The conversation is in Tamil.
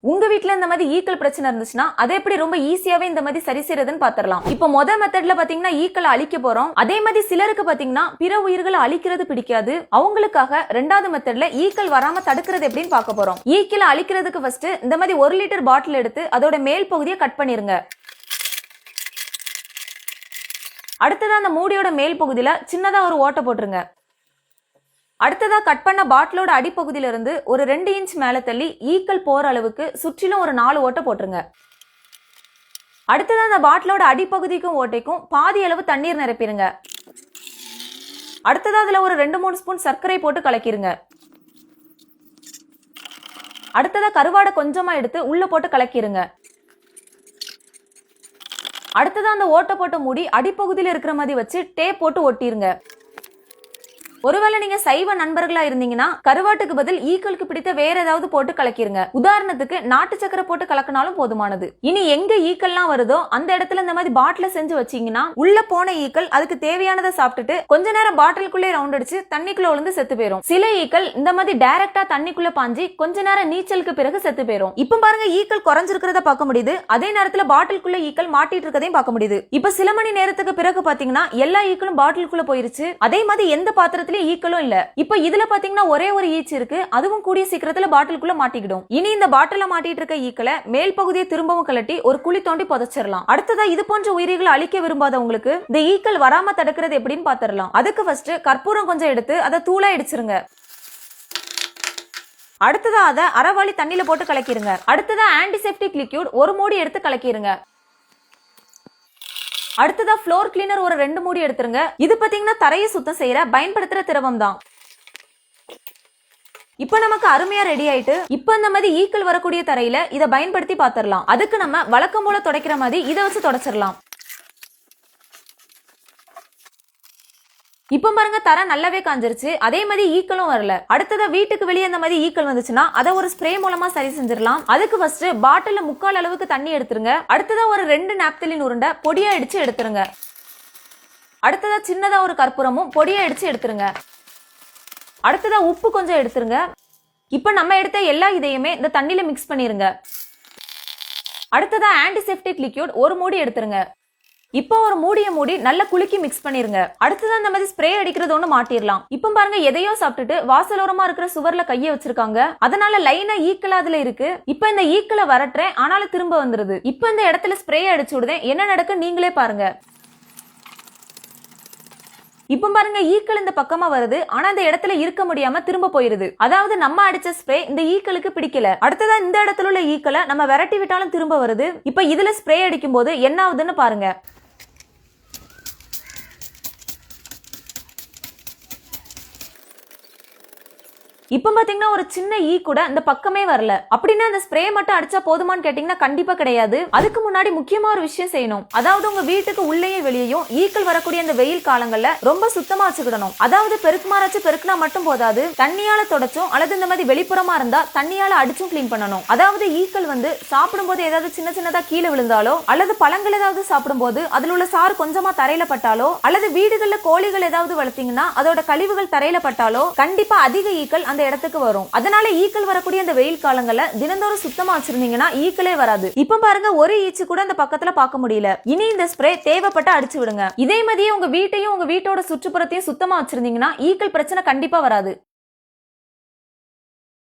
உங்க வீட்ல இந்த மாதிரி ஈக்கள் பிரச்சனை இருந்துச்சுன்னா அதை எப்படி ரொம்ப ஈஸியாவே இந்த மாதிரி சரி செய்யறதுன்னு பாத்திரலாம். இப்ப மெத்தட்ல பாத்தீங்கன்னா ஈக்களை அழிக்க போறோம். அதே மாதிரி சிலருக்கு பாத்தீங்கன்னா பிற உயிர்களை அழிக்கிறது பிடிக்காது. அவங்களுக்காக ரெண்டாவது மெத்தட்ல ஈக்கள் வராம தடுக்கிறது எப்படின்னு பார்க்க போறோம். ஈக்களை அழிக்கிறதுக்கு ஃபர்ஸ்ட் இந்த மாதிரி 1 லிட்டர் பாட்டில் எடுத்து அதோட மேல் பகுதியை கட் பண்ணிருங்க. அடுத்ததா அந்த மூடியோட மேல் பகுதியில சின்னதா ஒரு ஓட்டை போட்டுருங்க. அடுத்ததா கட் பண்ண பாட்டிலோட அடிப்பகுதியில இருந்து ஒரு 2 இன்ச் மேல தள்ளி ஈக்கள் போற அளவுக்கு சுற்றிலும் ஒரு 4 ஓட்டை போட்டுருங்க. அடுத்ததா அந்த பாட்டிலோட அடிப்பகுதிக்கும் ஓட்டைக்கும் பாதி அளவு தண்ணீர் நிரப்பிடுங்க. அடுத்ததா அதுல ஒரு 2-3 ஸ்பூன் சர்க்கரை போட்டு கலக்கிருங்க. அடுத்ததா கருவாடை கொஞ்சமா எடுத்து உள்ள போட்டு கலக்கிருங்க. அடுத்ததா அந்த ஓட்டை போட்ட மூடி அடிப்பகுதியில இருக்கிற மாதிரி வச்சு டேப் போட்டு ஒட்டிருங்க. ஒருவேளை நீங்க சைவ நண்பர்களா இருந்தீங்கன்னா கருவாட்டுக்கு பதில் ஈக்களுக்கு பிடித்த வேற ஏதாவது போட்டு கலக்கிருங்க. உதாரணத்துக்கு நாட்டு சக்கரை போட்டு கலக்கினாலும் போதுமானது. இனி எங்க ஈக்கள்லாம் வருதோ அந்த இடத்துல இந்த மாதிரி பாட்டில செஞ்சு வச்சீங்கன்னா உள்ள போன ஈக்கள் அதுக்கு தேவையானதை சாப்பிட்டுட்டு கொஞ்ச நேரம் பாட்டிலுக்குள்ளே ரவுண்ட் அடிச்சு தண்ணிக்குள்ள விழுந்து செத்து போயிரும். சில ஈக்கள் இந்த மாதிரி டைரக்டா தண்ணிக்குள்ள பாஞ்சி கொஞ்ச நேரம் நீச்சலுக்கு பிறகு செத்து போயிரும். இப்ப பாருங்க ஈக்கள் குறைஞ்சிருக்கிறத பார்க்க முடியுது. அதே நேரத்துல பாட்டிலுக்குள்ள ஈக்கள் மாட்டிட்டு இருக்கதையும் பார்க்க முடியுது. இப்ப சில மணி நேரத்துக்கு பிறகு பாத்தீங்கன்னா எல்லா ஈக்களும் பாட்டிலுக்குள்ள போயிருச்சு. அதே மாதிரி எந்த பாத்திரத்துல ஈக்களும் இல்ல. இப்ப இதுல பாத்தீங்கன்னா ஒரே ஒரு ஈச்சு இருக்கு. அதுவும் கூடிய சீக்கிரத்துல பாட்டிலுக்குள்ள மாட்டிக்கிடும். இனி இந்த பாட்டில மாட்டிட்டு இருக்க ஈக்களை மேல் பகுதியை திரும்பவும் கலட்டி ஒரு குழி தோண்டி புதைச்சிடலாம். அடுத்ததா இது போன்ற உயிரிகளை அழிக்க விரும்பாதவங்களுக்கு இந்த ஈக்கள் வராம தடுக்கிறது எப்படின்னு பாத்திரலாம். அதுக்கு ஃபர்ஸ்ட் கற்பூரம் கொஞ்சம் எடுத்து அதை தூளா இடிச்சிருங்க. அடுத்ததா அதை அரைவாளி தண்ணியில போட்டு கலக்கிருங்க. அடுத்ததா ஆன்டிசெப்டிக் லிக்யூட் ஒரு மூடி எடுத்து கலக்கிருங்க. அடுத்ததா ஃப்ளோர் கிளீனர் ஒரு 2 மூடி எடுத்துருங்க. இது பாத்தீங்கன்னா தரையை சுத்தம் செய்யற பயன்படுத்துற திரவம் தான். இப்ப நமக்கு அருமையா ரெடி ஆயிட்டு இப்ப இந்த மாதிரி ஈக்கள் வரக்கூடிய தரையில இதை பயன்படுத்தி பாத்திரலாம். அதுக்கு நம்ம வழக்கம் போல துடைக்கிற மாதிரி இதை வச்சு தொடச்சிடலாம். இப்ப பாருங்க தர நல்லாவே காஞ்சிருச்சு. அதே மாதிரி ஈக்களும் வரல. அடுத்ததா வீட்டுக்கு வெளியே இந்த மாதிரி ஈக்கள் வந்துச்சுன்னா அதை ஒரு ஸ்ப்ரே மூலமா சரி செஞ்சிடலாம். அதுக்கு ஃபர்ஸ்ட் பாட்டில 3/4 அளவுக்கு தண்ணி எடுத்துருங்க. அடுத்ததா ஒரு 2 நாப்தலின் உருண்டை பொடியா அடிச்சு எடுத்துருங்க. அடுத்ததா சின்னதா ஒரு கற்பூரமும் பொடியா அடிச்சு எடுத்துருங்க. அடுத்ததா உப்பு கொஞ்சம் எடுத்துருங்க. இப்ப நம்ம எடுத்த எல்லா இதையுமே இந்த தண்ணியில மிக்ஸ் பண்ணிருங்க. அடுத்ததா ஆன்டிசெப்டிக் லிக்யூட் ஒரு மூடி எடுத்துருங்க. இப்போ ஒரு மூடிய மூடி நல்லா குலுக்கி மிக்ஸ் பண்ணிருங்க. அடுத்ததான் இந்த மாதிரி ஸ்ப்ரே அடிக்கிறது ஒண்ணு மாட்டிரலாம். இப்ப பாருங்க எதையோ சாப்பிட்டுட்டு வாசலோரமா இருக்கிற சுவர்ல கைய வச்சிருக்காங்க. அதனால லைனா ஈக்கள் அதுல இருக்கு. இப்ப இந்த ஈக்களை வரட்டுறேன் ஆனாலும் திரும்ப வந்துருது. இப்ப இந்த இடத்துல ஸ்ப்ரே அடிச்சு விடுதேன். என்ன நடக்கு நீங்களே பாருங்க. இப்ப பாருங்க ஈக்கள் இந்த பக்கமா வருது. ஆனா இந்த இடத்துல இருக்க முடியாம திரும்ப போயிருது. அதாவது நம்ம அடிச்ச ஸ்ப்ரே இந்த ஈக்களுக்கு பிடிக்கல. அடுத்ததா இந்த இடத்துல உள்ள ஈக்களை நம்ம விரட்டி விட்டாலும் திரும்ப வருது. இப்ப இதுல ஸ்ப்ரே அடிக்கும் போது என்ன ஆகுதுன்னு பாருங்க. இப்ப பாத்தீங்கன்னா ஒரு சின்ன ஈ கூட இந்த பக்கமே வரல. அப்படின்னா அந்த ஸ்ப்ரே மட்டும் அடிச்சா போதுமான்னு கேட்டீங்கன்னா கண்டிப்பா கிடையாது. அதுக்கு முன்னாடி முக்கியமா ஒரு விஷயம் செய்யணும். அதாவது உங்க வீட்டுக்கு உள்ளேயே வெளியேயும் ஈக்கள் வரக்கூடிய அந்த வெயில் காலங்கள்ல ரொம்ப சுத்தமா வச்சுக்கிடணும். அதாவது பெருக்குமாறாச்சு பெருக்குனா மட்டும் போதாது, தண்ணியால தொடச்சும் அல்லது இந்த மாதிரி வெளிப்புறமா இருந்தா தண்ணியால அடிச்சும் கிளீன் பண்ணணும். அதாவது ஈக்கள் சாப்பிடும் போது ஏதாவது சின்ன சின்னதா கீழே விழுந்தாலோ அல்லது பழங்கள் ஏதாவது சாப்பிடும் போது அதுல உள்ள சாறு கொஞ்சமா தரையில பட்டாலோ அல்லது வீடுகள்ல கோழிகள் ஏதாவது வளர்த்தீங்கன்னா அதோட கழிவுகள் தரையில பட்டாலோ கண்டிப்பா அதிக ஈக்கள் அந்த இடத்துக்கு வரும். அதனால ஈக்கள் வரக்கூடிய அந்த வெயில் காலங்கள்ல தினந்தோறும் சுத்தமா வச்சிருந்தீங்கன்னா ஈக்களே வராது. இப்ப பாருங்க ஒரு ஈச்சு கூட அந்த பக்கத்துல பார்க்க முடியல. இனி இந்த ஸ்ப்ரே தேவைப்பட்ட அடிச்சு விடுங்க. இதே மாதிரியே உங்க வீட்டையும் உங்க வீட்டோட சுற்றுப்புறத்தையும் சுத்தமா வச்சிருந்தீங்கன்னா ஈக்கள் பிரச்சனை கண்டிப்பா வராது.